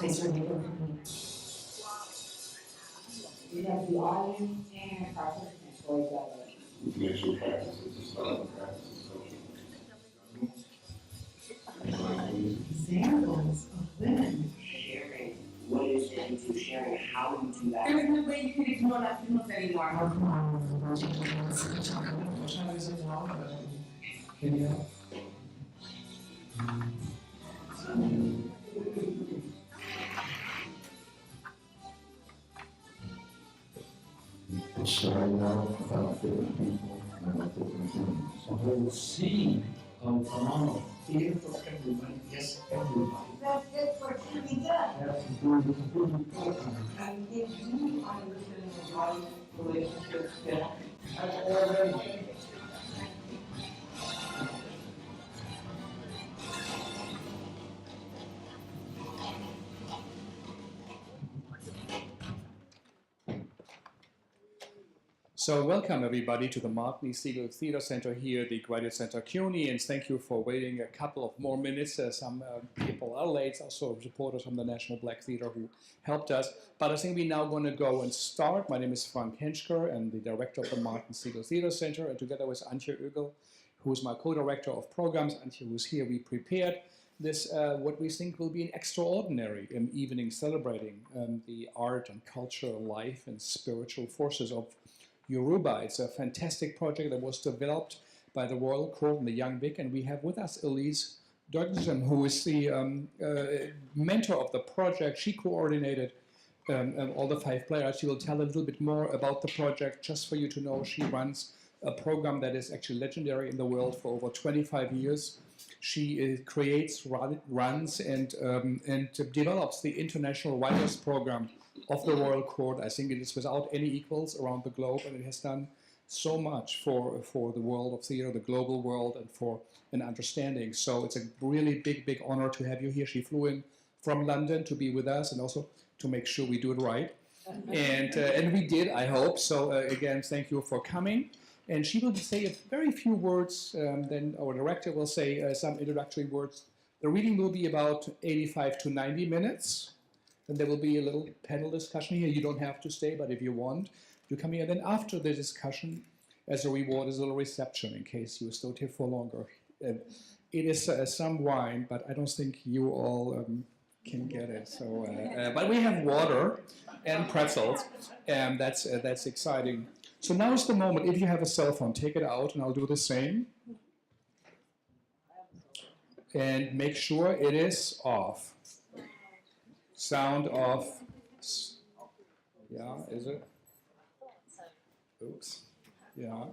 place where they can. We have the audience and participants for each other. Initial practices to start with practices. Examples of women sharing what is into sharing, how do you do that? There is no way you can ignore Latinos anymore. It's starting out about 50 people and about 50 things. A whole scene of phenomenal theater for everybody, yes, everybody. That's good for it to be done. That's really, really important. And if you understand the body relationships that are already So welcome everybody to the Martin Segal Theater Center here at the Graduate Center CUNY, and thank you for waiting a couple of more minutes. Some people are late, also supporters from the National Black Theater who helped us. But I think we're now going to go and start. My name is Frank Henschker. I'm the director of the Martin Segal Theater Center, and together with Antje Oegel, who is my co-director of programs, Antje who's here, we prepared this, what we think will be an extraordinary evening celebrating the art and cultural life and spiritual forces of Yoruba. It's a fantastic project that was developed by the Royal Court and the Young Vic, and we have with us Elyse Dodgson, who is the mentor of the project. She coordinated all the 5 players. She will tell a little bit more about the project. Just for you to know, she runs a program that is actually legendary in the world for over 25 years. She creates, runs, and develops the International Writers Program of the Royal Court. I think it is without any equals around the globe, and it has done so much for the world of theater, the global world, and for an understanding. So it's a really big honor to have you here. She flew in from London to be with us and also to make sure we do it right. And we did, I hope. So again, thank you for coming. And she will say a very few words, then our director will say some introductory words. The reading will be about 85 to 90 minutes. Then there will be a little panel discussion here. You don't have to stay, but if you want, you come here. Then after the discussion, as a reward, is a little reception in case you stayed here for longer. It is some wine, but I don't think you all can get it. So, but we have water and pretzels, and that's exciting. So now is the moment. If you have a cell phone, take it out, and I'll do the same. And make sure it is off. Sound off. Yeah, is it? Oops. Yeah.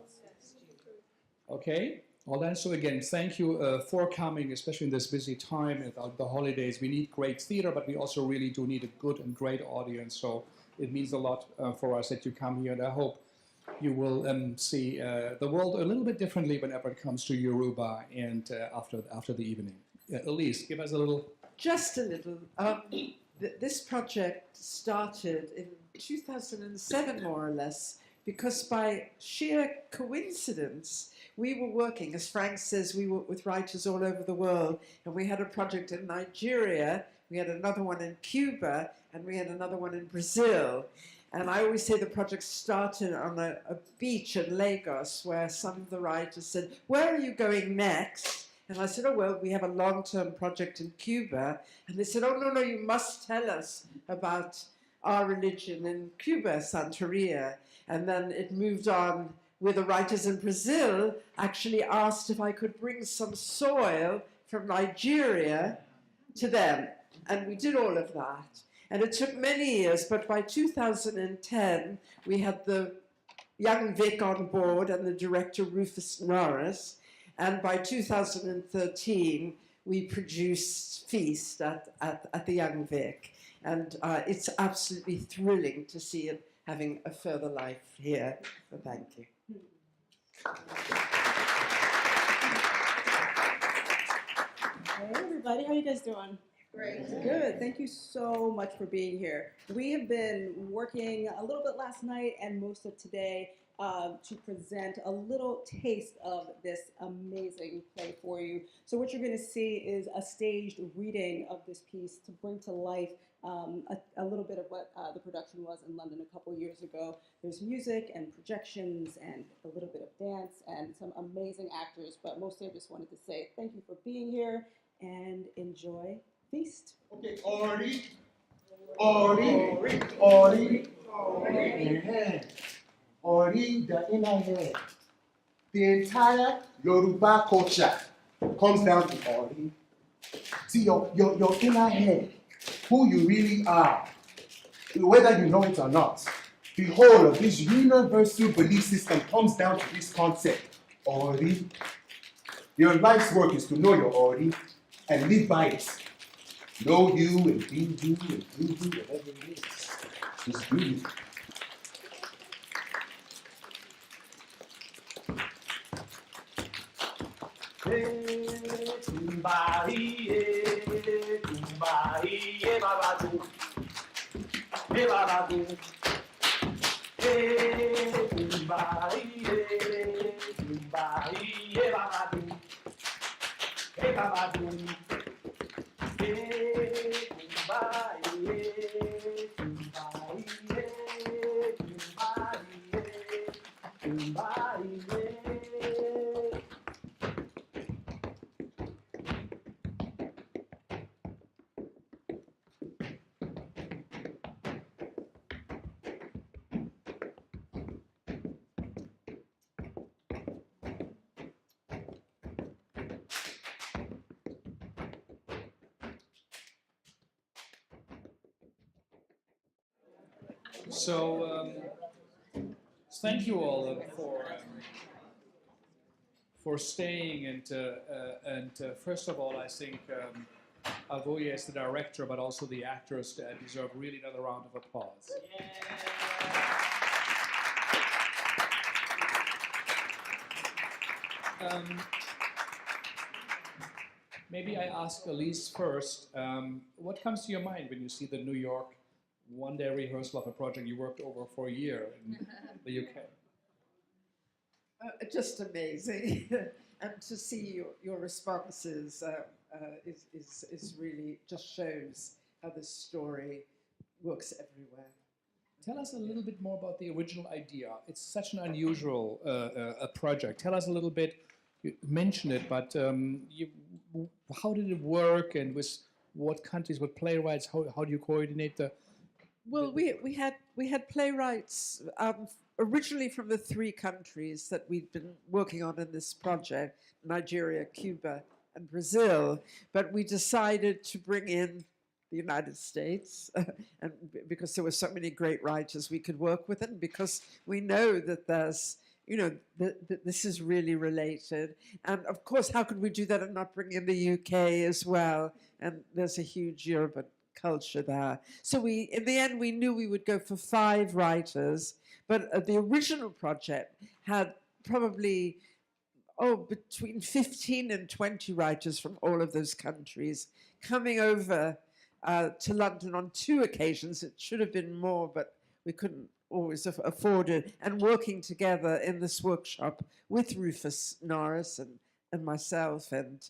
Okay. Well then, so again, thank you for coming, especially in this busy time about the holidays. We need great theater, but we also really do need a good and great audience. So it means a lot for us that you come here, and I hope you will see the world a little bit differently whenever it comes to Yoruba and after the evening. Elyse, give us a little. Just a little. This project started in 2007, more or less, because by sheer coincidence, we were working, as Frank says, we work with writers all over the world, and we had a project in Nigeria, we had another one in Cuba, and we had another one in Brazil. And I always say the project started on a beach in Lagos, where some of the writers said, "Where are you going next?" And I said, "Oh, well, we have a long-term project in Cuba." And they said, "Oh, no, you must tell us about our religion in Cuba, Santeria." And then it moved on where the writers in Brazil actually asked if I could bring some soil from Nigeria to them. And we did all of that. And it took many years, but by 2010, we had the Young Vic on board and the director Rufus Norris. And by 2013, we produced Feast at the Young Vic. And it's absolutely thrilling to see it having a further life here. So thank you. Hey everybody, how you guys doing? Great. Good. Thank you so much for being here. We have been working a little bit last night and most of today to present a little taste of this amazing play for you. So what you're going to see is a staged reading of this piece to bring to life a little bit of what the production was in London a couple years ago. There's music and projections and a little bit of dance and some amazing actors, but mostly I just wanted to say thank you for being here and enjoy Feast. Okay, Ori, Ori, Ori, Ori, Ori, the inner head. The entire Yoruba culture comes down to Ori. See, your inner head, who you really are, whether you know it or not. The whole of this universal belief system comes down to this concept, Ori. Your life's work is to know your Ori and live by it. Know you and be you and do you, whatever it is. Just do you. So thank you all for staying and first of all, I think Awoye as the director, but also the actors deserve really another round of applause. Maybe I ask Elyse first. What comes to your mind when you see the New York one-day rehearsal of a project you worked over for a year in the UK? Just amazing. And to see your responses is really just shows how this story works everywhere. Tell us a little bit more about the original idea. It's such an unusual a project. Tell us a little bit. You mentioned it, but how did it work, and with what countries, what playwrights? How do you coordinate the? Well, we had playwrights originally from the 3 countries that we'd been working on in this project: Nigeria, Cuba, and Brazil. But we decided to bring in the United States, and because there were so many great writers we could work with, and because we know that there's, this is really related. And of course, how could we do that and not bring in the UK as well? And there's a huge Yoruba culture there. So in the end, we knew we would go for 5 writers, but the original project had probably, between 15 and 20 writers from all of those countries coming over to London on 2 occasions. It should have been more, but we couldn't always afford it, and working together in this workshop with Rufus Norris and myself and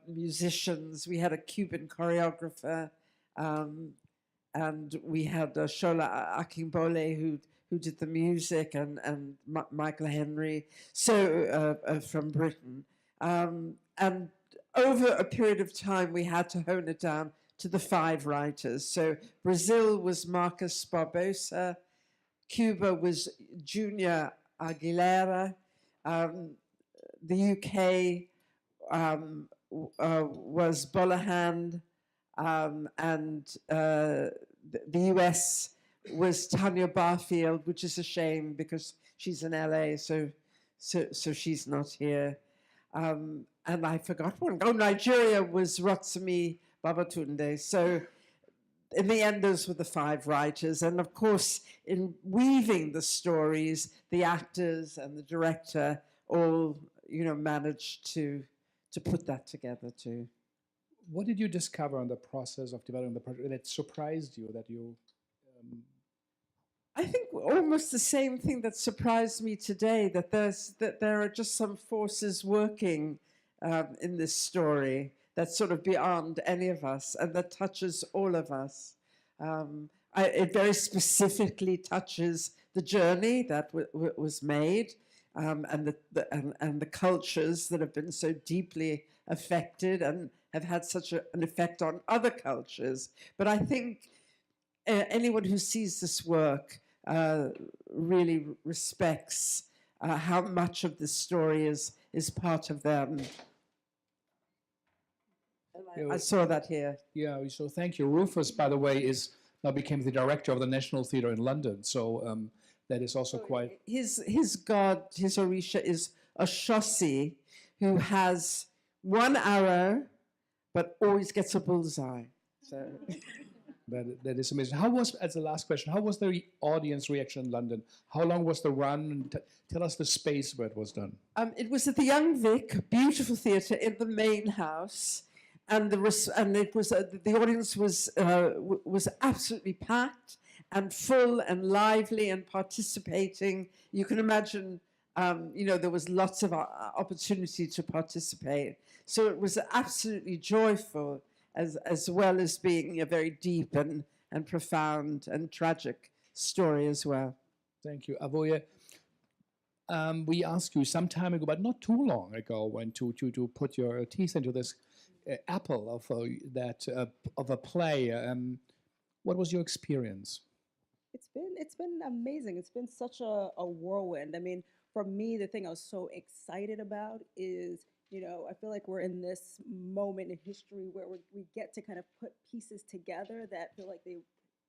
musicians. We had a Cuban choreographer, and we had Shola Akimbole who did the music, and Michael Henry, so from Britain. And over a period of time, we had to hone it down to the 5 writers. So Brazil was Marcus Barbosa, Cuba was Junior Aguilera, the UK was Bolahan, and the US was Tanya Barfield, which is a shame because she's in LA, so she's not here. And I forgot one. Nigeria was Rotsumi Babatunde. So in the end, those were the 5 writers. And of course, in weaving the stories, the actors and the director all, managed to put that together too. What did you discover in the process of developing the project that surprised you, that you I think almost the same thing that surprised me today, that there are just some forces working in this story that's sort of beyond any of us and that touches all of us. It very specifically touches the journey that was made, and the cultures that have been so deeply affected and have had such an effect on other cultures. But I think anyone who sees this work really respects how much of this story is part of them. I saw that here. Yeah, so thank you. Rufus, by the way, now became the director of the National Theatre in London. So that is also quite. His god, his Orisha, is a Shosi who has one arrow, but always gets a bullseye. So. That is amazing. How was, as the last question, how was the audience reaction in London? How long was the run? Tell us the space where it was done. It was at the Young Vic, beautiful theatre in the main house, and it was the audience was absolutely packed and full and lively and participating. You can imagine, there was lots of opportunity to participate. So it was absolutely joyful, as well as being a very deep and profound and tragic story as well. Thank you. Awoye, we asked you some time ago, but not too long ago, when to put your teeth into this apple of a play. What was your experience? It's been amazing. It's been such a whirlwind. I mean, for me, the thing I was so excited about is, I feel like we're in this moment in history where we get to kind of put pieces together that feel like they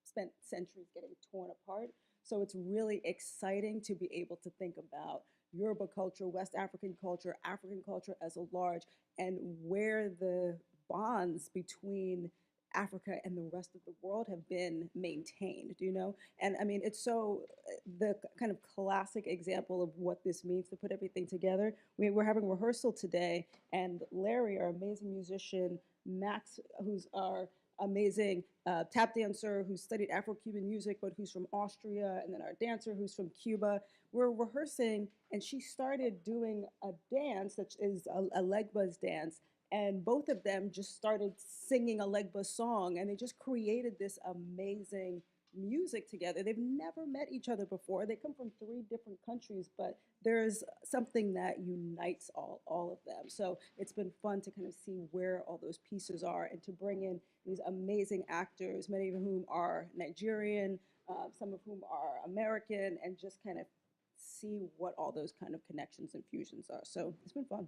spent centuries getting torn apart. So it's really exciting to be able to think about Yoruba culture, West African culture as a large, and where the bonds between Africa and the rest of the world have been maintained, And I mean, it's so the kind of classic example of what this means to put everything together. We're having rehearsal today, and Larry, our amazing musician, Max, who's our amazing tap dancer who studied Afro-Cuban music, but who's from Austria, and then our dancer who's from Cuba. We're rehearsing, and she started doing a dance that is a leg buzz dance. And both of them just started singing a Legba song, and they just created this amazing music together. They've never met each other before. They come from 3 different countries, but there's something that unites all of them. So it's been fun to kind of see where all those pieces are and to bring in these amazing actors, many of whom are Nigerian, some of whom are American, and just kind of see what all those kind of connections and fusions are. So it's been fun.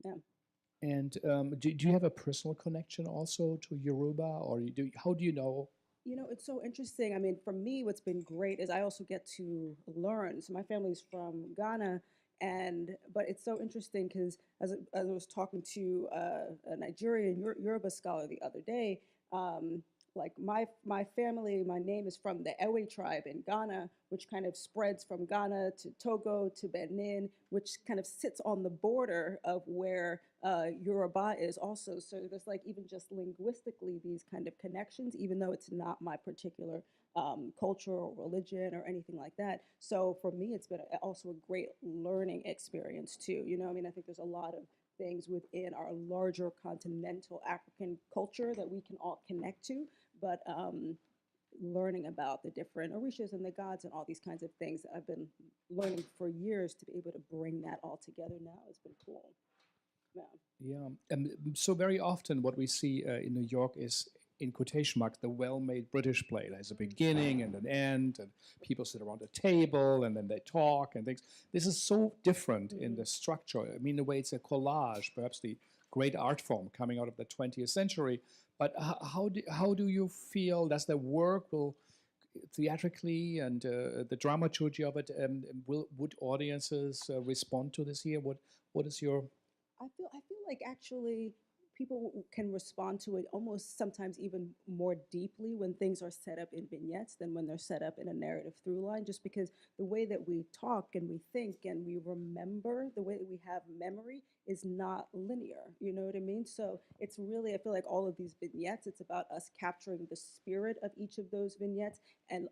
Yeah. And do you have a personal connection also to Yoruba, or how do you know? It's so interesting. I mean, for me, what's been great is I also get to learn. So my family's from Ghana, but it's so interesting because as I was talking to a Nigerian Yoruba scholar the other day, like my family, my name is from the Awoye tribe in Ghana, which kind of spreads from Ghana to Togo to Benin, which kind of sits on the border of where Yoruba is also. So there's like even just linguistically these kind of connections, even though it's not my particular culture or religion or anything like that. So for me, it's been also a great learning experience too. I mean, I think there's a lot of things within our larger continental African culture that we can all connect to, but learning about the different orishas and the gods and all these kinds of things that I've been learning for years, to be able to bring that all together now has been cool. Yeah. So very often what we see in New York is, in quotation marks, the well-made British play. There's a beginning and an end, and people sit around a table and then they talk and things. This is so different in the structure. I mean, in a way, it's a collage, perhaps the great art form coming out of the 20th century. But how do you feel? Does the work will theatrically and the dramaturgy of it, would audiences respond to this here? What is your? I feel like actually people can respond to it almost sometimes even more deeply when things are set up in vignettes than when they're set up in a narrative through line, just because the way that we talk and we think and we remember, the way that we have memory is not linear, you know what I mean? So it's really, I feel like all of these vignettes, it's about us capturing the spirit of each of those vignettes and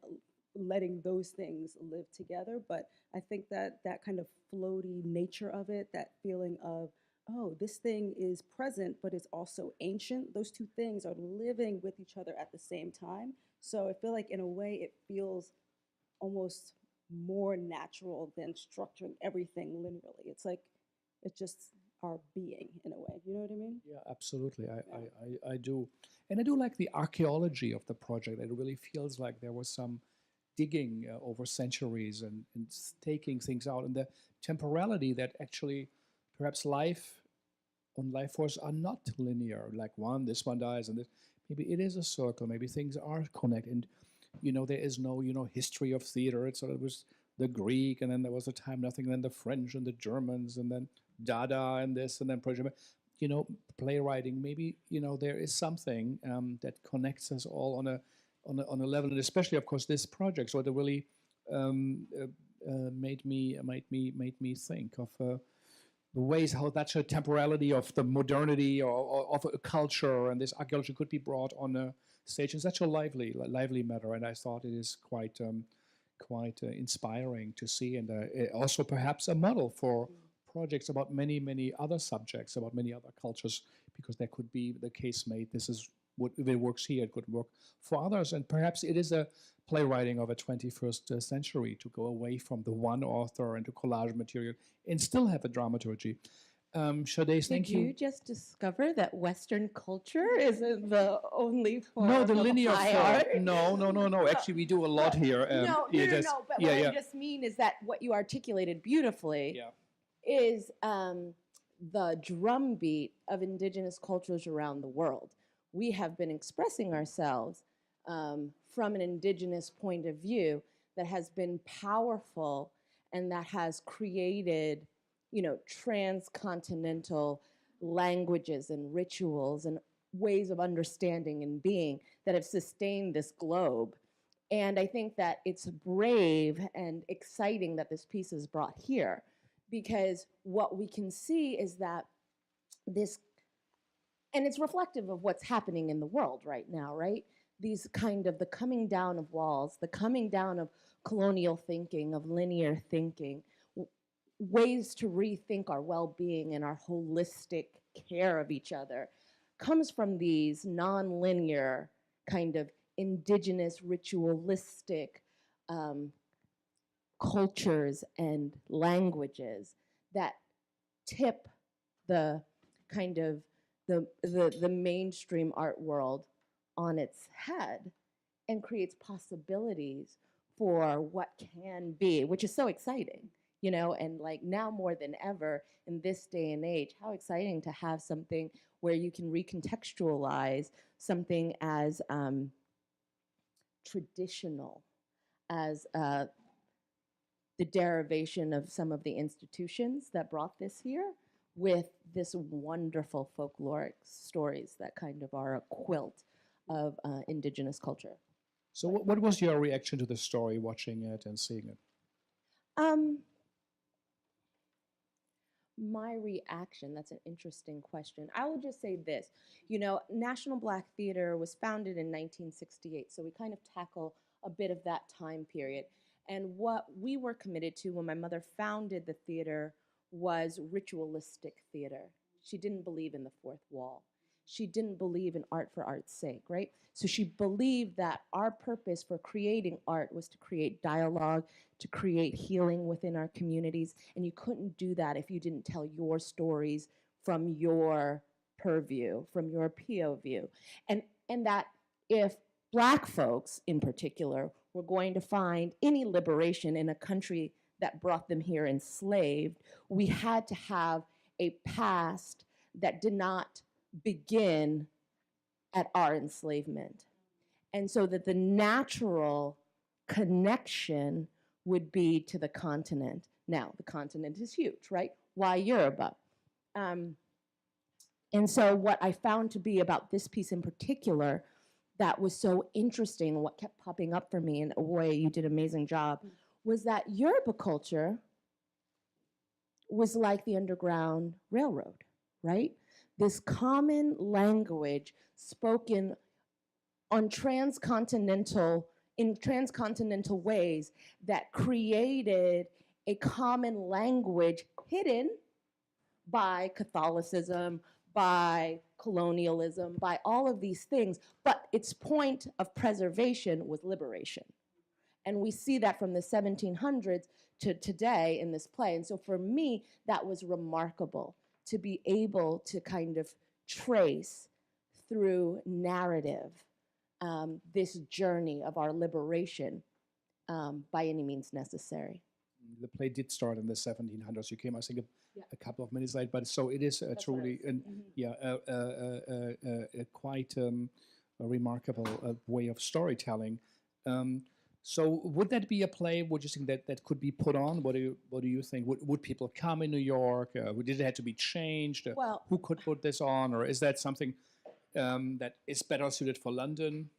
letting those things live together. But I think that that kind of floaty nature of it, that feeling of, oh, this thing is present, but it's also ancient. Those two things are living with each other at the same time. So I feel like in a way it feels almost more natural than structuring everything linearly. It's like, it's just our being in a way. You know what I mean? Yeah, absolutely. I do. And I do like the archaeology of the project. It really feels like there was some digging over centuries and taking things out, and the temporality that actually perhaps life on life force are not linear. Like this one dies, and this, maybe it is a circle. Maybe things are connected. And there is no history of theater. It sort of was the Greek, and then there was a time nothing, and then the French and the Germans, and then Dada and this, and then project. Playwriting. Maybe there is something that connects us all on a level, and especially, of course, this project. So it really made me think of the ways how that's a temporality of the modernity or of a culture, and this archaeology could be brought on a stage in such a lively manner. And I thought it is quite inspiring to see, and also perhaps a model for projects about many other subjects, about many other cultures, because there could be the case made. This is what, if it works here, it could work for others. And perhaps it is a playwriting of a 21st century to go away from the one author and to collage material and still have a dramaturgy. Sade, thank you. Did you just discover that Western culture isn't the only form No, the of linear high form. art? No. Actually, we do a lot here. No. But what I just mean is that what you articulated beautifully is the drumbeat of indigenous cultures around the world. We have been expressing ourselves from an indigenous point of view that has been powerful and that has created, transcontinental languages and rituals and ways of understanding and being that have sustained this globe. And I think that it's brave and exciting that this piece is brought here, because what we can see is that this, and it's reflective of what's happening in the world right now, right? These kind of the coming down of walls, the coming down of colonial thinking, of linear thinking, ways to rethink our well-being and our holistic care of each other, comes from these non-linear kind of indigenous ritualistic cultures and languages that tip the kind of the mainstream art world on its head and creates possibilities for what can be, which is so exciting, and like now more than ever in this day and age, how exciting to have something where you can recontextualize something as traditional as the derivation of some of the institutions that brought this here with this wonderful folkloric stories that kind of are a quilt of indigenous culture. So what was your reaction to the story, watching it and seeing it? My reaction, that's an interesting question. I will just say this, National Black Theater was founded in 1968, so we kind of tackle a bit of that time period. And what we were committed to when my mother founded the theater was ritualistic theater. She didn't believe in the fourth wall. She didn't believe in art for art's sake, right? So she believed that our purpose for creating art was to create dialogue, to create healing within our communities, and you couldn't do that if you didn't tell your stories from your purview, from your POV. And that if Black folks in particular were going to find any liberation in a country that brought them here enslaved, we had to have a past that did not begin at our enslavement. And so that the natural connection would be to the continent. Now, the continent is huge, right? Why Yoruba? And so what I found to be about this piece in particular that was so interesting, what kept popping up for me, and Awoye, you did an amazing job, was that Yoruba culture was like the Underground Railroad, right? This common language spoken on transcontinental in transcontinental ways that created a common language hidden by Catholicism, by colonialism, by all of these things, but its point of preservation was liberation. And we see that from the 1700s to today in this play. And so for me, that was remarkable to be able to kind of trace through narrative this journey of our liberation by any means necessary. The play did start in the 1700s. You came, I think, Yeah. a couple of minutes late, but so it is That's truly, what I was- Mhm. a quite a remarkable way of storytelling. So would that be a play? Would you think that could be put on? What do you think? Would people come in New York? Did it have to be changed? Well, Who could put this on, or is that something that is better suited for London?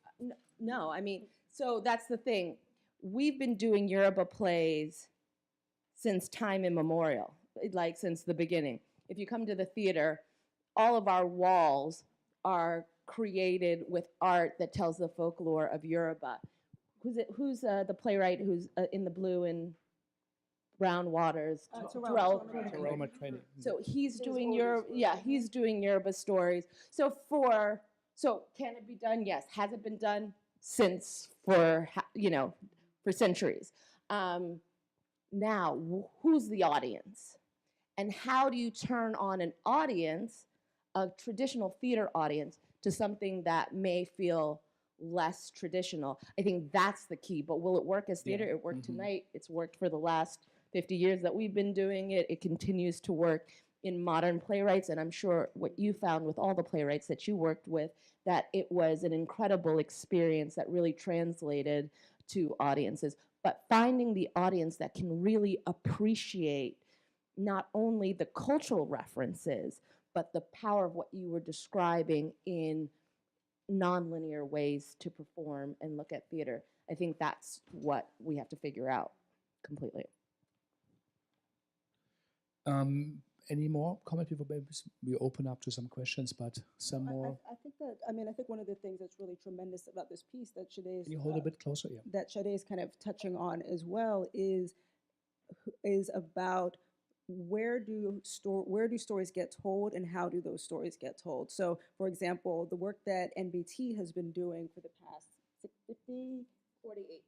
no, I mean, so that's the thing. We've been doing Yoruba plays since time immemorial, like since the beginning. If you come to the theater, all of our walls are created with art that tells the folklore of Yoruba. Who's the playwright who's in the blue and brown waters? Terrell. Terrell McCraney. So he's His doing origin story. he's doing Yoruba stories. So can it be done? Yes. Has it been done since for centuries? Now, who's the audience? And how do you turn on an audience, a traditional theater audience, to something that may feel less traditional? I think that's the key. But will it work as theater? Yeah. It worked Mhm. tonight. It's worked for the last 50 years that we've been doing it. It continues to work in modern playwrights. And I'm sure what you found with all the playwrights that you worked with, that it was an incredible experience that really translated to audiences. But finding the audience that can really appreciate not only the cultural references, but the power of what you were describing in nonlinear ways to perform and look at theater. I think that's what we have to figure out completely. Any more comment before we open up to some questions, but some more? I think one of the things that's really tremendous about this piece that Sade Can you hold a bit closer? Yeah. that Sade is kind of touching on as well is about where do stories get told and how do those stories get told. So, for example, the work that NBT has been doing for the past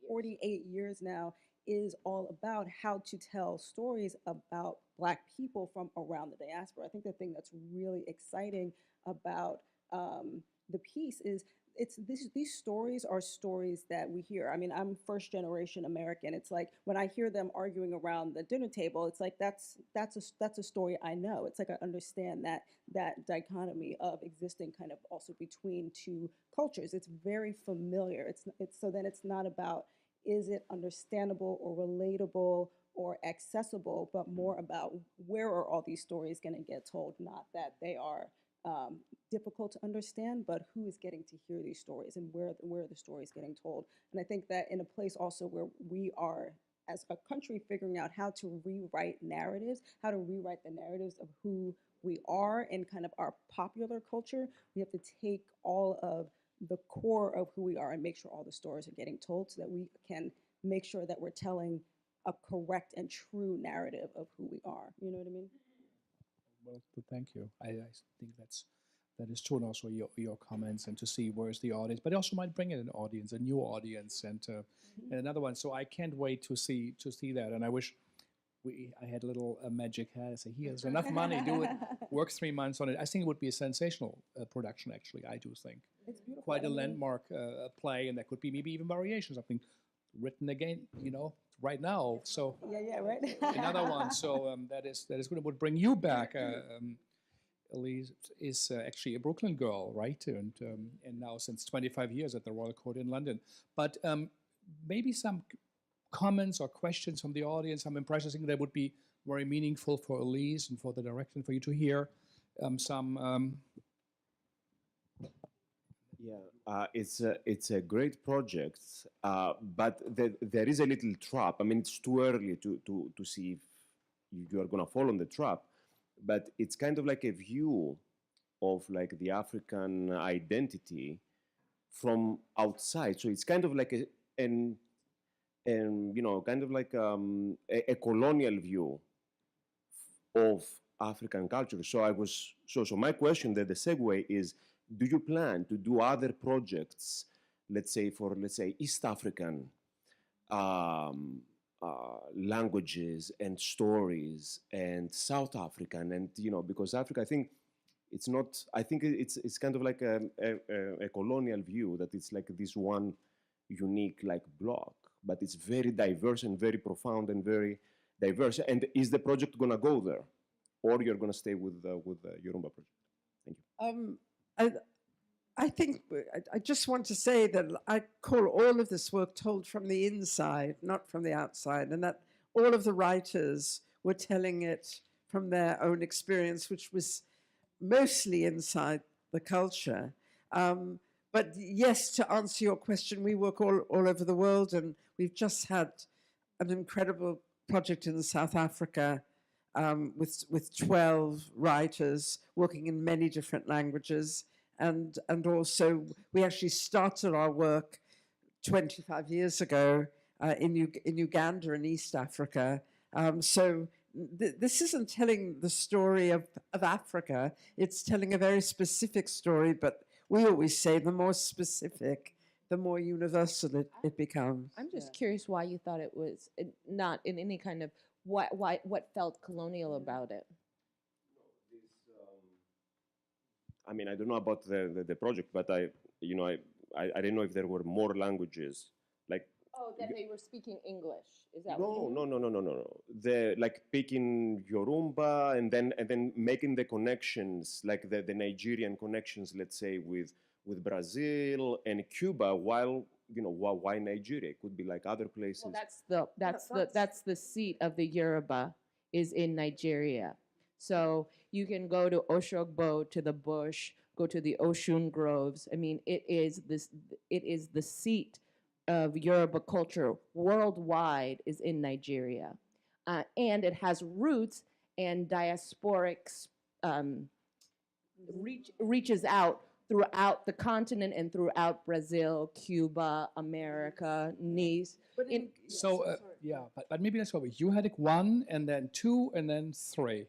48 years now is all about how to tell stories about Black people from around the diaspora. I think the thing that's really exciting about the piece is these stories are stories that we hear. I mean, I'm first generation American. It's like when I hear them arguing around the dinner table, it's like that's a story I know. It's like I understand that dichotomy of existing kind of also between two cultures. It's very familiar. It's not about is it understandable or relatable or accessible, but more about where are all these stories going to get told, not that they are difficult to understand, but who is getting to hear these stories and where are the stories getting told. And I think that in a place also where we are as a country figuring out how to rewrite narratives, how to rewrite the narratives of who we are in kind of our popular culture, we have to take all of the core of who we are and make sure all the stories are getting told so that we can make sure that we're telling a correct and true narrative of who we are. You know what I mean? Well, thank you. I think that is true, and also your comments, and to see where's the audience, but it also might bring in an audience, a new audience, and another one. So I can't wait to see that, and I wish I had a little magic hat. I say, here's enough money, do it, work 3 months on it. I think it would be a sensational production. Actually, I do think It's beautiful. quite a landmark play, and that could be maybe even variation, something written again, right now. So Yeah, right. another one. So that is good. It would bring you back. Elyse is actually a Brooklyn girl, right? And now since 25 years at the Royal Court in London. But maybe some comments or questions from the audience, some impressions. I think that would be very meaningful for Elyse and for the direction for you to hear it's a great project, but there is a little trap. I mean, it's too early to see if you are going to fall on the trap, but it's kind of like a view of like the African identity from outside. So it's kind of like and kind of like a colonial view of African culture. So my question, the segue is, do you plan to do other projects, let's say East African languages and stories, and South African, and because Africa, I think it's kind of like a colonial view that it's like this one unique like block, but it's very diverse and very profound and very diverse. And is the project gonna go there, or you're gonna stay with the Yoruba project? Thank you. I think I just want to say that I call all of this work told from the inside, not from the outside, and that all of the writers were telling it from their own experience, which was mostly inside the culture. But yes, to answer your question, we work all over the world, and we've just had an incredible project in South Africa with 12 writers working in many different languages. And also, we actually started our work 25 years ago in Uganda in East Africa. So this isn't telling the story of Africa. It's telling a very specific story, but we always say the more specific, the more universal it becomes. I'm just curious why you thought it was not in any kind of, what felt colonial about it. I mean, I don't know about the project, but I didn't know if there were more languages. Like, oh, that they were speaking English. Is that no. The like speaking Yoruba and then making the connections, like the Nigerian connections, let's say with Brazil and Cuba, while why Nigeria? It could be like other places. Well, that's the seat of the Yoruba, is in Nigeria. So you can go to Oshogbo, to the bush, go to the Oshun groves. I mean, it is the seat of Yoruba culture worldwide is in Nigeria. And it has roots and diasporic reaches out throughout the continent and throughout Brazil, Cuba, America, Nice. But maybe let's go with you had 1 and then 2 and then 3.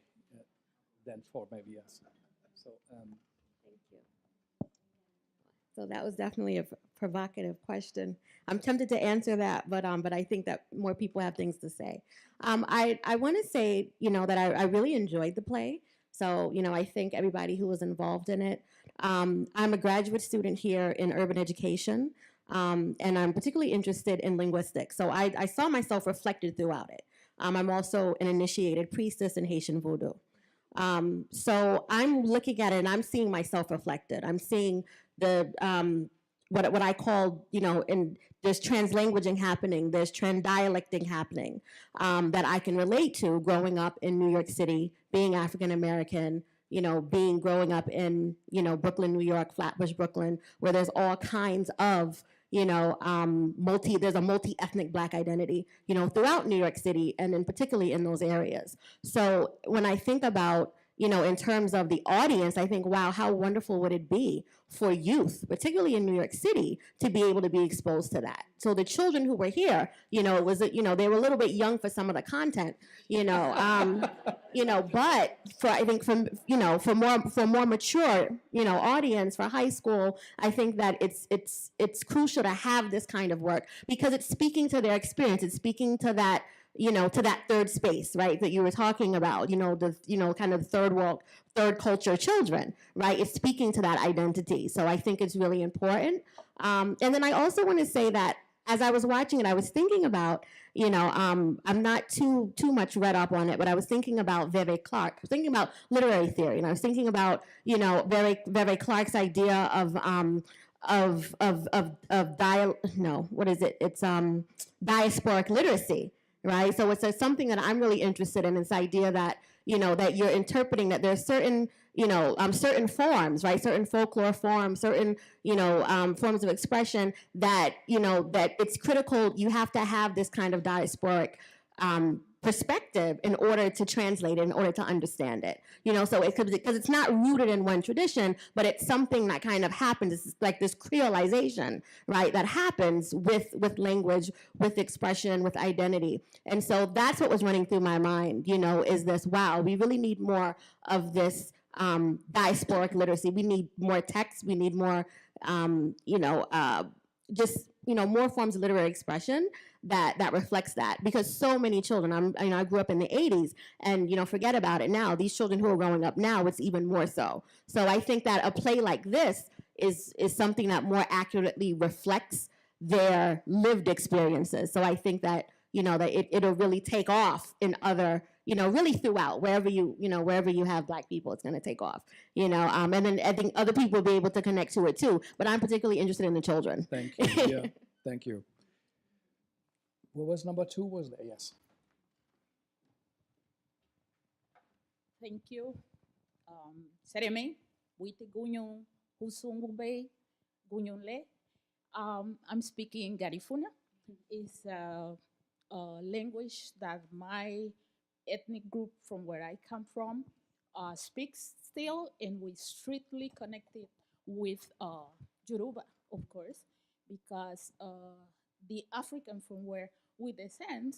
Then 4, maybe, yes. So, thank you. So that was definitely a provocative question. I'm tempted to answer that, but I think that more people have things to say. I want to say, that I really enjoyed the play. So, I thank everybody who was involved in it. I'm a graduate student here in urban education, and I'm particularly interested in linguistics. So I saw myself reflected throughout it. I'm also an initiated priestess in Haitian Voodoo. So I'm looking at it and I'm seeing myself reflected. I'm seeing the what I call, and there's translanguaging happening, there's transdialecting happening that I can relate to growing up in New York City, being African American, growing up in, Brooklyn, New York, Flatbush, Brooklyn, where there's all kinds of there's a multi-ethnic Black identity, throughout New York City and particularly in those areas. So when I think about, in terms of the audience, I think, wow, how wonderful would it be for youth, particularly in New York City, to be able to be exposed to that. So the children who were here, they were a little bit young for some of the content, but for more mature, audience, for high school, I think that it's crucial to have this kind of work because it's speaking to their experience. It's speaking to that, to that third space, right, that you were talking about, kind of third world, third culture children, right? It's speaking to that identity. So I think it's really important. And then I also want to say that as I was watching it, I was thinking about, I'm not too much read up on it, but I was thinking about Veve Clark. I was thinking about literary theory, and I was thinking about, Veve Clark's idea diasporic literacy, right? So it's something that I'm really interested in, this idea that, that you're interpreting that there's certain, certain forms, right? Certain folklore forms, certain, forms of expression that, that it's critical. You have to have this kind of diasporic perspective in order to translate it, in order to understand it. You know, so it could, because it's not rooted in one tradition, but it's something that kind of happens. It's like this creolization, right, that happens with language, with expression, with identity. And so that's what was running through my mind, you know, is this, wow, we really need more of this diasporic literacy. We need more text. We need more, just, you know, more forms of literary expression that reflects that, because so many children, I grew up in the 80s, and, you know, forget about it now. These children who are growing up now, it's even more so. So I think that a play like this is something that more accurately reflects their lived experiences. So I think that, you know, that it'll really take off in other, you know, really throughout, wherever you have Black people, it's going to take off, you know, and then I think other people will be able to connect to it too, but I'm particularly interested in the children. Thank you. Yeah, thank you. What was number 2? Was there? Yes. Thank you. Sereme, wite gunyon husungu bay gunyon le. I'm speaking Garifuna. It's a language that my ethnic group from where I come from speaks still, and we strictly connected with Yoruba, of course, because the African from where we descend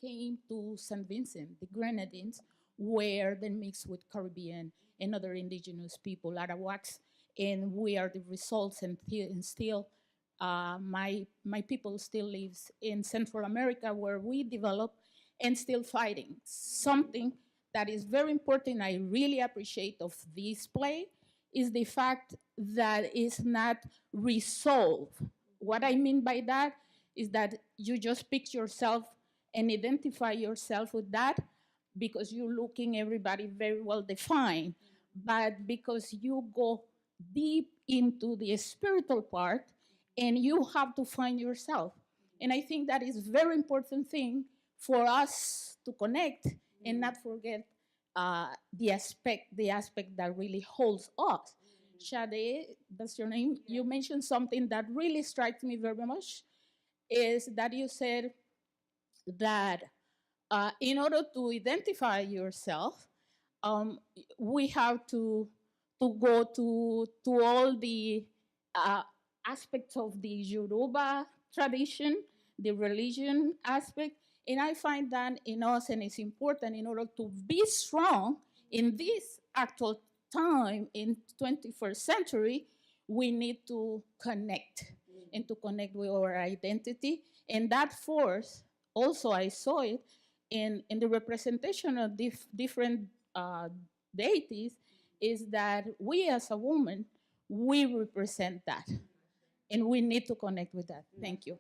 came to St. Vincent, the Grenadines, where they mixed with Caribbean and other indigenous people, Arawaks, and we are the results, and still my people still lives in Central America, where we develop and still fighting. Something that is very important, I really appreciate of this play, is the fact that it's not resolved. What I mean by that is that you just pick yourself and identify yourself with that because you're looking everybody very well defined, but because you go deep into the spiritual part and you have to find yourself. And I think that is a very important thing for us to connect and not forget the aspect that really holds us. Sade, that's your name. You mentioned something that really strikes me very much, is that you said that in order to identify yourself, we have to go to all the aspects of the Yoruba tradition, the religion aspect, and I find that in us, and it's important in order to be strong in this actual time in 21st century, we need to connect and to connect with our identity. And that force, also I saw it in the representation of different deities, is that we as a woman, we represent that. And we need to connect with that. Thank you.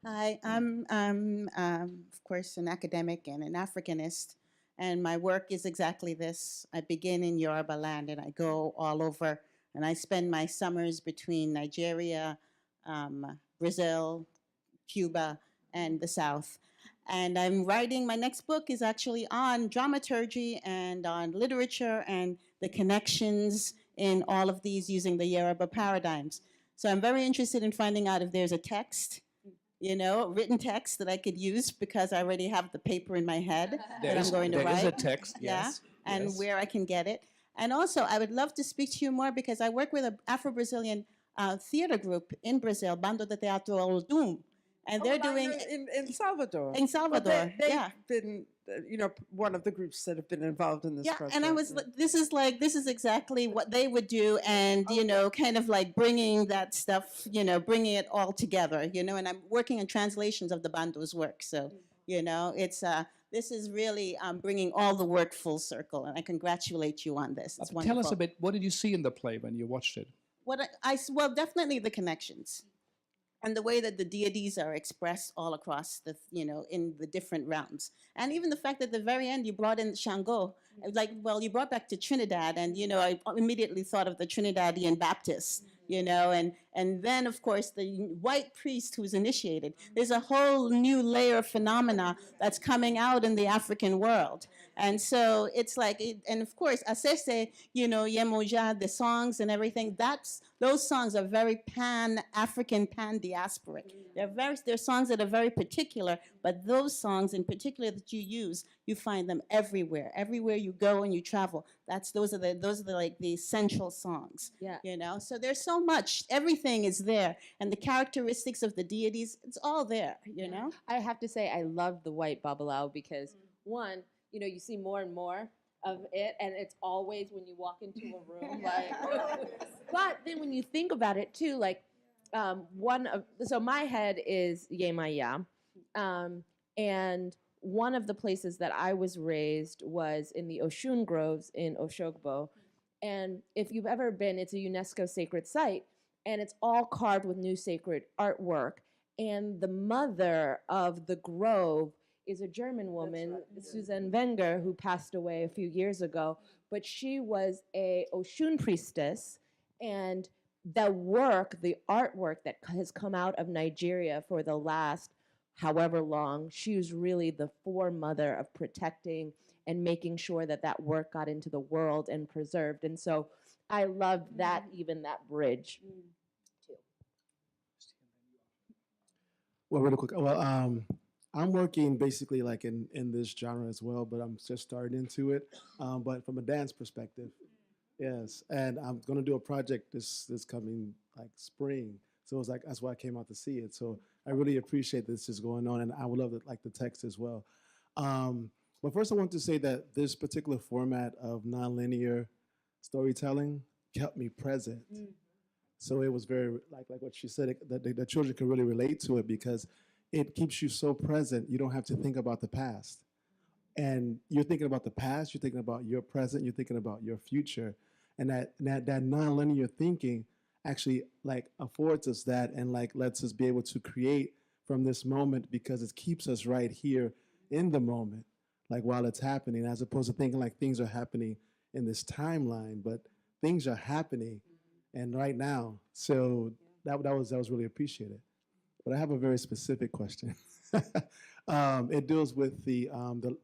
Hi, I'm of course an academic and an Africanist, and my work is exactly this. I begin in Yoruba land and I go all over, and I spend my summers between Nigeria, Brazil, Cuba, and the South. And I'm writing, my next book is actually on dramaturgy and on literature and the connections in all of these using the Yoruba paradigms. So I'm very interested in finding out if there's a text, you know, written text that I could use, because I already have the paper in my head that I'm going to write. There is a text, yes. Yeah, and yes. where I can get it. And also, I would love to speak to you more, because I work with an Afro-Brazilian theater group in Brazil, Bando de Teatro Oldum. And they're doing in Salvador. In Salvador, they've yeah. been, you know, one of the groups that have been involved in this project. And I was, this is exactly what they would do, and you know, kind of like bringing that stuff, you know, bringing it all together, you know. And I'm working on translations of the Bando's work, so you know, it's this is really bringing all the work full circle, and I congratulate you on this. It's wonderful. Tell us a bit. What did you see in the play when you watched it? Well, definitely the connections. And the way that the deities are expressed all across the, you know, in the different realms. And even the fact that at the very end you brought in Shango. I was like, well, you brought back to Trinidad, and, you know, I immediately thought of the Trinidadian Baptists, you know, and then of course the white priest who's initiated. There's a whole new layer of phenomena that's coming out in the African world. And so it's like, and of course, Asese, you know, Yemoja, the songs and everything, those songs are very pan-African, pan-diasporic. They're songs that are very particular, but those songs in particular that you use, you find them everywhere. Everywhere you go and you travel, those are the like the essential songs. Yeah. You know, so there's so much, everything is there. And the characteristics of the deities, it's all there, you know? I have to say, I love the white babalao because one, you know, you see more and more of it, and it's always when you walk into a room, like. But then when you think about it too, like, so my head is Yemaya, and one of the places that I was raised was in the Oshun Groves in Oshogbo, and if you've ever been, it's a UNESCO sacred site, and it's all carved with new sacred artwork, and the mother of the grove is a German woman, Susan Wenger, who passed away a few years ago, but she was a Oshun priestess, and the artwork that has come out of Nigeria for the last however long, she was really the foremother of protecting and making sure that that work got into the world and preserved. And so I loved that, even that bridge. Too. Well, really quick. Well, I'm working basically like in this genre as well, but I'm just starting into it. But from a dance perspective, yes. And I'm gonna do a project this coming like spring. So it's like that's why I came out to see it. So I really appreciate this is going on, and I would love it, like the text as well. But first, I want to say that this particular format of nonlinear storytelling kept me present. So it was very like what she said, that the children can really relate to it because it keeps you so present. You don't have to think about the past. And you're thinking about the past, you're thinking about your present, you're thinking about your future. And that nonlinear thinking actually like affords us that and like lets us be able to create from this moment because it keeps us right here in the moment, like while it's happening, as opposed to thinking like things are happening in this timeline, but things are happening and right now. So that was really appreciated. But I have a very specific question. It deals with the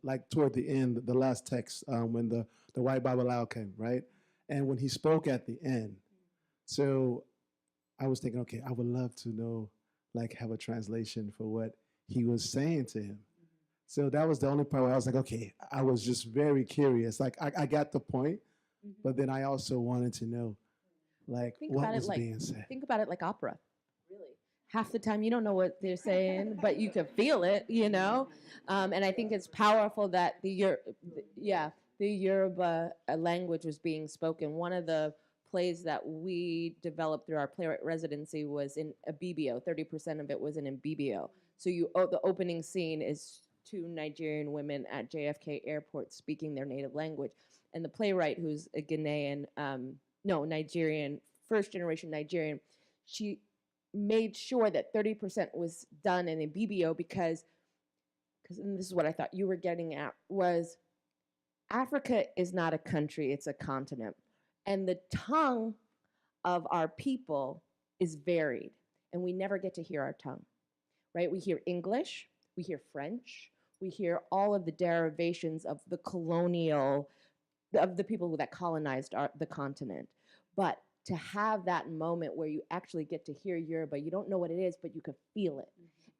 like toward the end, the last text when the white Babalao came, right? And when he spoke at the end. So I was thinking, okay, I would love to know, like have a translation for what he was saying to him. So that was the only part where I was like, okay, I was just very curious. Like I got the point, but then I also wanted to know, like what was being said. Think about it like opera. Half the time you don't know what they're saying, but you can feel it, you know? And I think it's powerful that the Yoruba language was being spoken. One of the plays that we developed through our playwright residency was in Ibibio. 30% of it was in Ibibio. So the opening scene is two Nigerian women at JFK Airport speaking their native language. And the playwright, who's a Ghanaian, Nigerian, first generation Nigerian, she made sure that 30% was done in Ibibio because and this is what I thought you were getting at, was Africa is not a country, it's a continent. And the tongue of our people is varied, and we never get to hear our tongue, right? We hear English, we hear French, we hear all of the derivations of the of the people that colonized the continent. But to have that moment where you actually get to hear Yoruba, you don't know what it is, but you can feel it.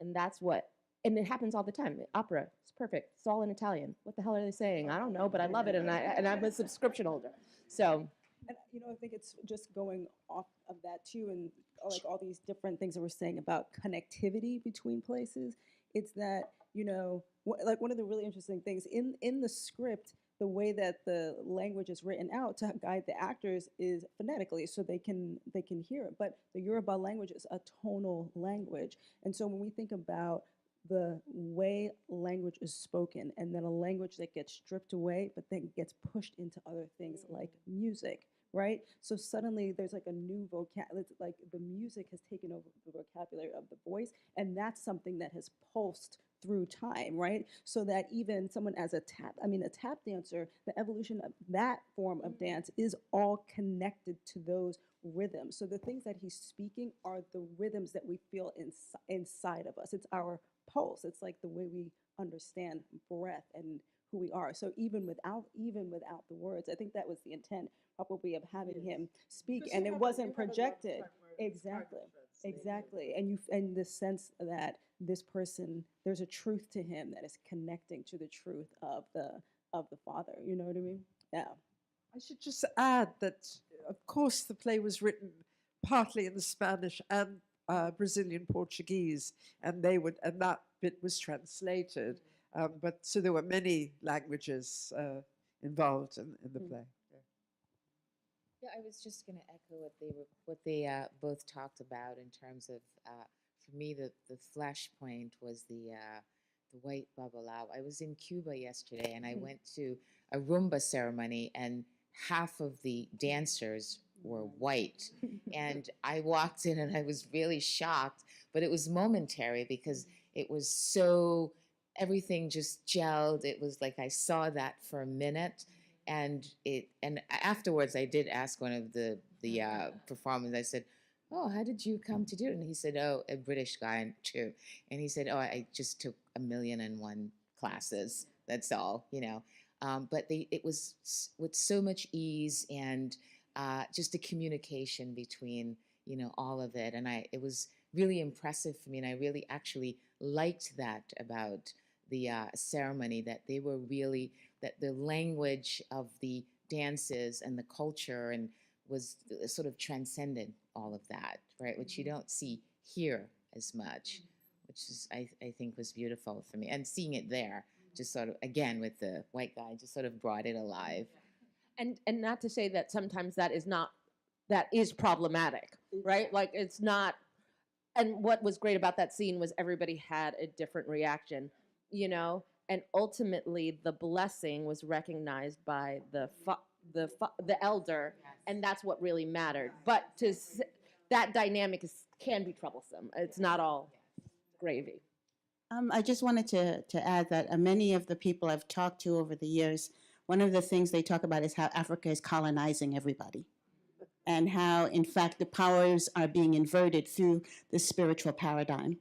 And that's and it happens all the time. Opera, it's perfect. It's all in Italian. What the hell are they saying? I don't know, but I love it, and I'm a subscription holder. So. And, I think it's just going off of that too, and like all these different things that we're saying about connectivity between places. It's that, like one of the really interesting things in the script, the way that the language is written out to guide the actors is phonetically, so they can hear it. But the Yoruba language is a tonal language, and so when we think about the way language is spoken, and then a language that gets stripped away, but then gets pushed into other things like music, right? So suddenly there's like a new vocabulary, like the music has taken over the vocabulary of the voice, and that's something that has pulsed through time, right? So that even someone as a tap dancer, the evolution of that form of dance is all connected to those rhythms. So the things that he's speaking are the rhythms that we feel inside of us. It's our pulse. It's like the way we understand breath and who we are. So even without the words, I think that was the intent probably of having him speak, and it wasn't projected. Exactly. And the sense that this person, there's a truth to him that is connecting to the truth of the Father. You know what I mean? Yeah. I should just add that, of course, the play was written partly in the Spanish and Brazilian Portuguese, and that bit was translated. But so there were many languages involved in the play. Yeah, I was just going to echo what they both talked about in terms of, for me, the flashpoint was the white babalao. I was in Cuba yesterday, and I went to a Rumba ceremony, and half of the dancers were white. And I walked in, and I was really shocked, but it was momentary because it was so, everything just gelled. It was like I saw that for a minute. And afterwards, I did ask one of the performers. I said, "Oh, how did you come to do it?" And he said, "Oh, a British guy too." And he said, "Oh, I just took 1,000,001 classes. That's all, you know." But it was with so much ease and just a communication between, you know, all of it. And it was really impressive for me. And I really actually liked that about the ceremony, that they were really, that the language of the dances and the culture and was sort of transcended all of that, right? Which you don't see here as much, which is, I think was beautiful for me. And seeing it there, just sort of, again, with the white guy, just sort of brought it alive. And not to say that sometimes that is problematic, right? Like it's not, and what was great about that scene was everybody had a different reaction, you know? And ultimately the blessing was recognized by the elder, and that's what really mattered. But that dynamic can be troublesome. It's not all gravy. I just wanted to add that many of the people I've talked to over the years, one of the things they talk about is how Africa is colonizing everybody, and how, in fact, the powers are being inverted through the spiritual paradigm.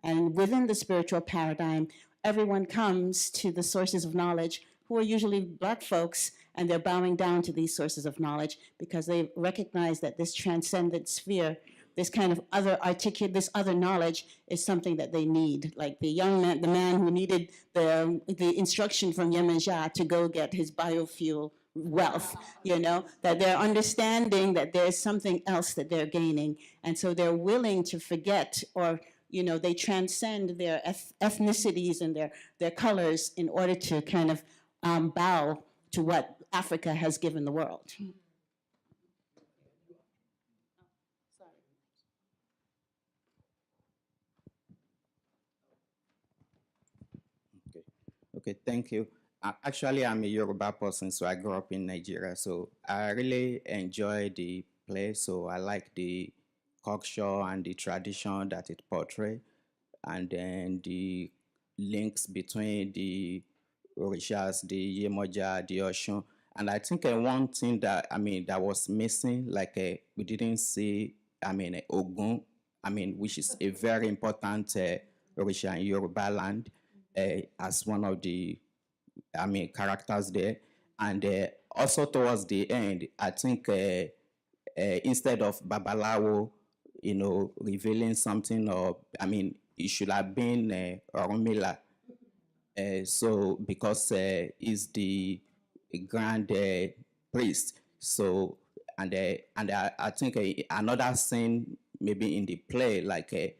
And within the spiritual paradigm, everyone comes to the sources of knowledge who are usually Black folks, and they're bowing down to these sources of knowledge because they recognize that this transcendent sphere, this kind of this other knowledge is something that they need. Like the man who needed the instruction from Yemenja to go get his biofuel wealth, you know, that they're understanding that there's something else that they're gaining. And so they're willing to forget, or you know, they transcend their ethnicities and their colors in order to kind of bow to what Africa has given the world. Okay, thank you. Actually, I'm a Yoruba person, so I grew up in Nigeria. So I really enjoy the play. So I like the culture and the tradition that it portrays, and then the links between the Orishas, the Yemoja, the Oshun. And I think one thing that, that was missing, like we didn't see, Ogun, which is a very important Orisha in Yoruba land, as one of the, characters there. And also towards the end, I think instead of Babalawo, you know, revealing something, or, it should have been Orunmila. So because he's the grand priest. So, and I think another scene maybe in the play, like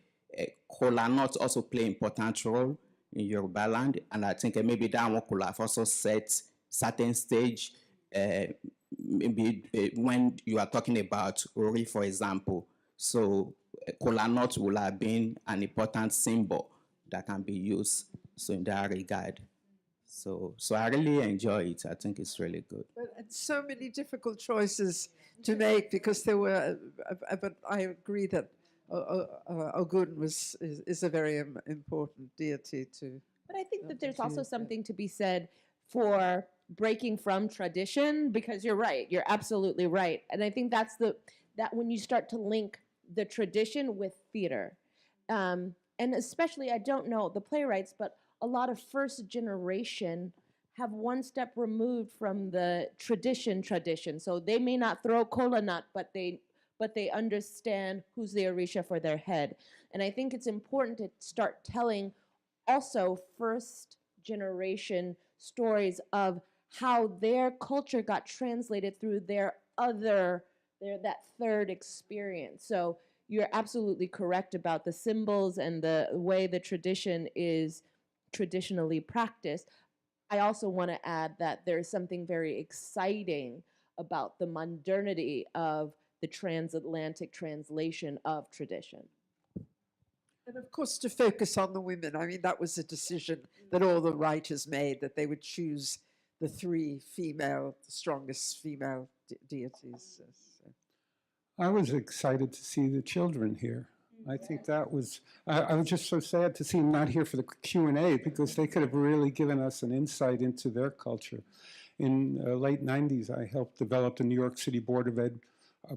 Kola Nut also play important role in Yoruba land, and I think maybe that one could have also set certain stage, maybe when you are talking about Ori, for example. So Kola Nut will have been an important symbol that can be used, so in that regard. So I really enjoy it. I think it's really good. And so many difficult choices to make, because there were, but I agree that Ogun is a very important deity too. But I think that there's also something to be said for breaking from tradition, because you're right, you're absolutely right. And I think that's that when you start to link the tradition with theater, and especially, I don't know the playwrights, but a lot of first generation have one step removed from the tradition. So they may not throw kola nut, but they understand who's the Orisha for their head. And I think it's important to start telling also first generation stories of how their culture got translated through that third experience. So you're absolutely correct about the symbols and the way the tradition is traditionally practiced. I also want to add that there's something very exciting about the modernity of the transatlantic translation of tradition. And of course, to focus on the women. I mean, that was a decision that all the writers made, that they would choose the three strongest female deities. I was excited to see the children here. I think that was, I was just so sad to see them not here for the Q&A, because they could have really given us an insight into their culture. In late 90s, I helped develop the New York City Board of Ed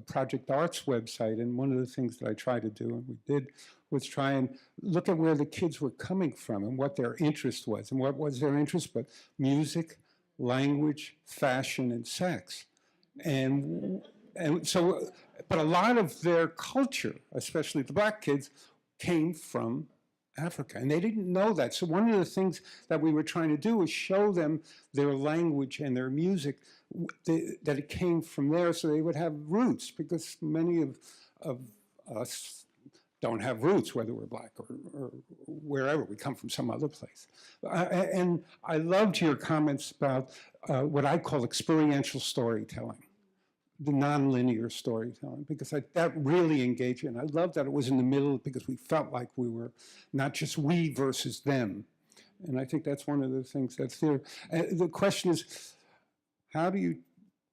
Project Arts website, and one of the things that I tried to do, and we did, was try and look at where the kids were coming from and what their interest was. And what was their interest but music, language, fashion, and sex. And so, but a lot of their culture, especially the black kids, came from Africa, and they didn't know that. So one of the things that we were trying to do was show them their language and their music, that it came from there, so they would have roots, because many of us don't have roots, whether we're black or wherever. We come from some other place. And I loved your comments about what I call experiential storytelling, the nonlinear storytelling, because that really engaged me. And I love that it was in the middle, because we felt like we were not just we versus them. And I think that's one of the things that's there. The question is, how do you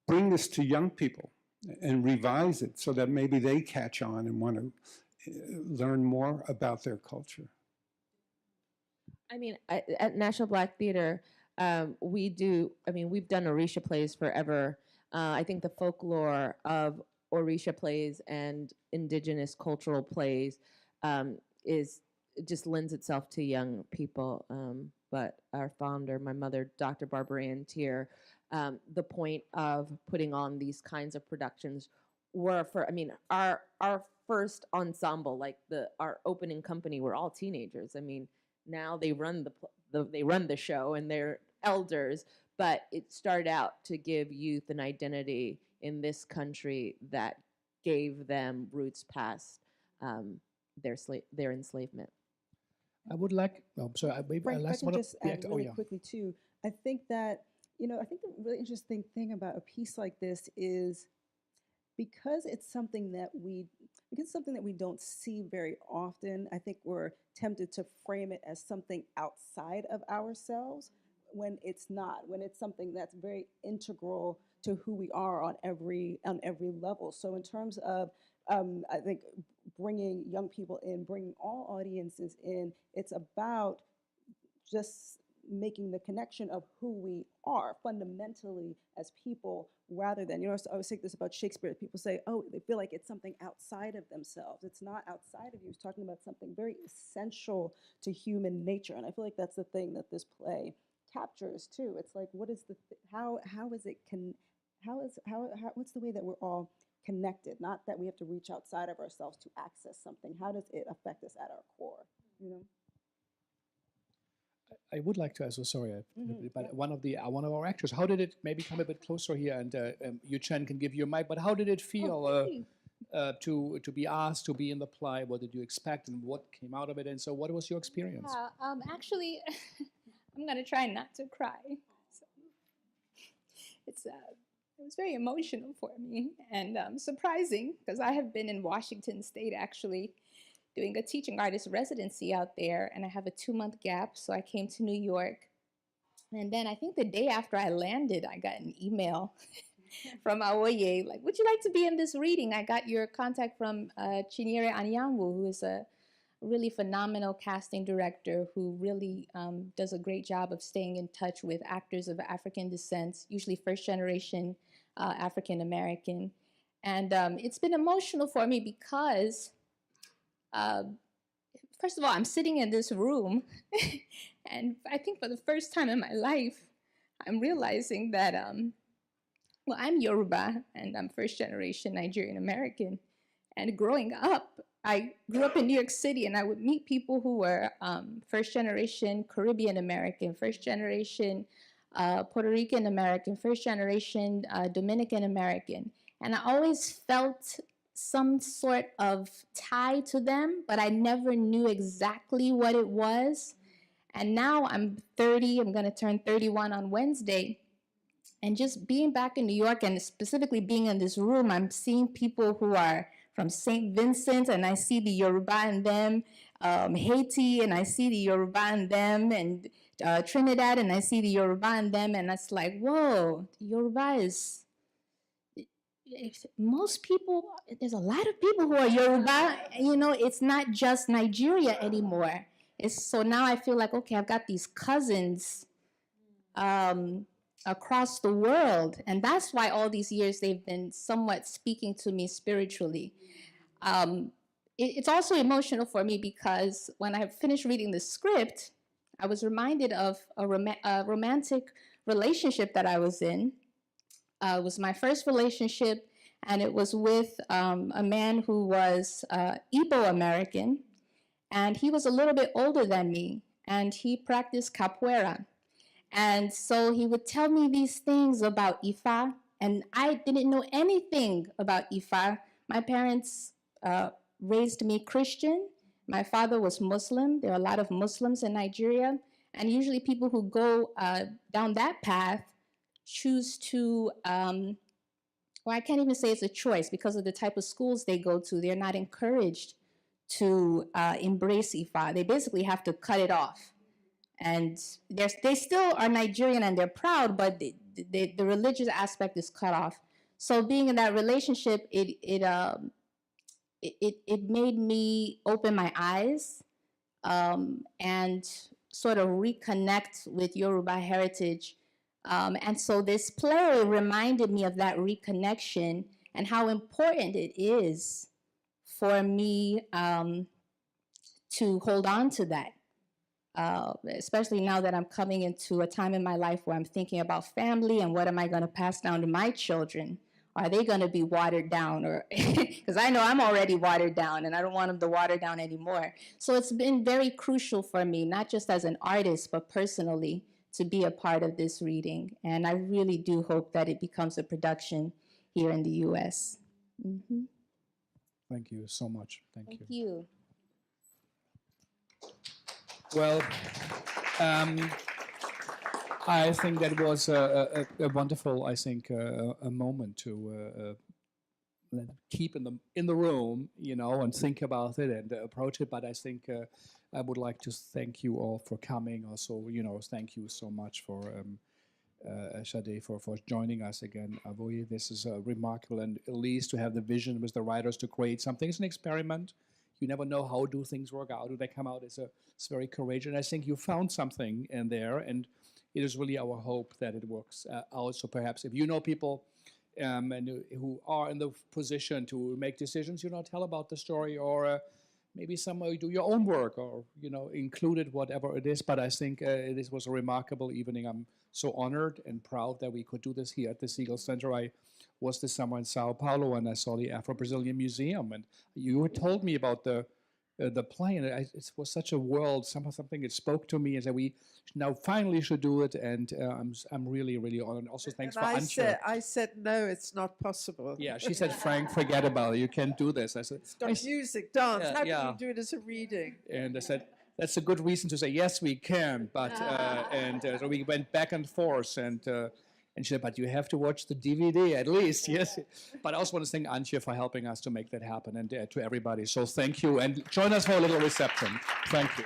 bring this to young people and revise it so that maybe they catch on and want to learn more about their culture? I mean, at National Black Theater, we've done Orisha plays forever. I think the folklore of Orisha plays and indigenous cultural plays just lends itself to young people. But our founder, my mother, Dr. Barbara Ann Tier, the point of putting on these kinds of productions were our first ensemble, like our opening company, were all teenagers. I mean, now they run the show and they're elders, but it started out to give youth an identity in this country that gave them roots past their enslavement. I would like, maybe Frank, if I last can one. just add really quickly too. I think that, I think the really interesting thing about a piece like this is because it's something that we don't see very often. I think we're tempted to frame it as something outside of ourselves when it's not, when it's something that's very integral to who we are on every level. So in terms of, I think bringing young people in, bringing all audiences in, it's about just making the connection of who we are fundamentally as people, rather than, I always say this about Shakespeare. People say, oh, they feel like it's something outside of themselves. It's not outside of you. It's talking about something very essential to human nature. And I feel like that's the thing that this play captures too. It's like, what is what's the way that we're all connected? Not that we have to reach outside of ourselves to access something. How does it affect us at our core? I would like to, but one of our actors, how did it, maybe come a bit closer here, and Yu Chen can give you a mic, but how did it feel to be asked to be in the play? What did you expect, and what came out of it? And so what was your experience? Actually, I'm going to try not to cry. So, it was very emotional for me and surprising, because I have been in Washington State actually doing a teaching artist residency out there, and I have a 2-month gap, so I came to New York. And then I think the day after I landed, I got an email from Awoye, like, would you like to be in this reading? I got your contact from Chinyere Anyanwu, who is a really phenomenal casting director who really does a great job of staying in touch with actors of African descent, usually first generation African American. And it's been emotional for me because, first of all, I'm sitting in this room, and I think for the first time in my life, I'm realizing that, well, I'm Yoruba, and I'm first generation Nigerian American. And growing up, I grew up in New York City, and I would meet people who were first generation Caribbean American, first generation Puerto Rican American, first generation Dominican American. And I always felt some sort of tie to them, but I never knew exactly what it was. And now I'm 30, I'm gonna turn 31 on Wednesday. And just being back in New York, and specifically being in this room, I'm seeing people who are from St. Vincent, and I see the Yoruba in them, Haiti, and I see the Yoruba in them, and Trinidad, and I see the Yoruba in them, and it's like, whoa, Yoruba is, most people, there's a lot of people who are Yoruba, you know, it's not just Nigeria anymore. So now I feel like, okay, I've got these cousins across the world, and that's why all these years they've been somewhat speaking to me spiritually. It's also emotional for me because when I finished reading the script, I was reminded of a romantic relationship that I was in. It was my first relationship, and it was with a man who was Igbo American, and he was a little bit older than me, and he practiced capoeira. And so he would tell me these things about Ifa, and I didn't know anything about Ifa. My parents raised me Christian. My father was Muslim. There are a lot of Muslims in Nigeria, and usually people who go down that path choose to, well, I can't even say it's a choice because of the type of schools they go to. They're not encouraged to embrace Ifa. They basically have to cut it off. And they still are Nigerian and they're proud, but the religious aspect is cut off. So being in that relationship, it made me open my eyes and sort of reconnect with Yoruba heritage. And so this play reminded me of that reconnection and how important it is for me to hold on to that. Especially now that I'm coming into a time in my life where I'm thinking about family and what am I going to pass down to my children? Are they going to be watered down? Or because I know I'm already watered down and I don't want them to water down anymore. So it's been very crucial for me, not just as an artist, but personally, to be a part of this reading. And I really do hope that it becomes a production here in the U.S. Mm-hmm. Thank you so much. Thank you. Well, I think that was a wonderful, I think, a moment to keep in the room, you know, and think about it and approach it. But I think I would like to thank you all for coming. Also, you know, thank you so much for Sade for joining us again. Awoye, this is remarkable, and Elyse to have the vision with the writers to create something. It's an experiment. You never know how do things work out. Do they come out? It's very courageous. And I think you found something in there, and it is really our hope that it works out. So perhaps if you know people and who are in the position to make decisions, you know, tell about the story, or maybe somehow do your own work, or, you know, include it, whatever it is. But I think this was a remarkable evening. I'm so honored and proud that we could do this here at the Segal Center. I was this summer in Sao Paulo, and I saw the Afro-Brazilian Museum, and you had told me about the play, and it was such a world, something that spoke to me, and that we now finally should do it, and I'm really, really honored. Also, thanks and for Antje. I said, no, it's not possible. Yeah, she said, Frank, forget about it. You can't do this. I said, it's got music, dance. Yeah, How can yeah. you do it as a reading? And I said, that's a good reason to say, yes, we can. But so we went back and forth, and she said, but you have to watch the DVD at least, yes. But I also want to thank Antje for helping us to make that happen, and to everybody. So thank you, and join us for a little reception. Thank you.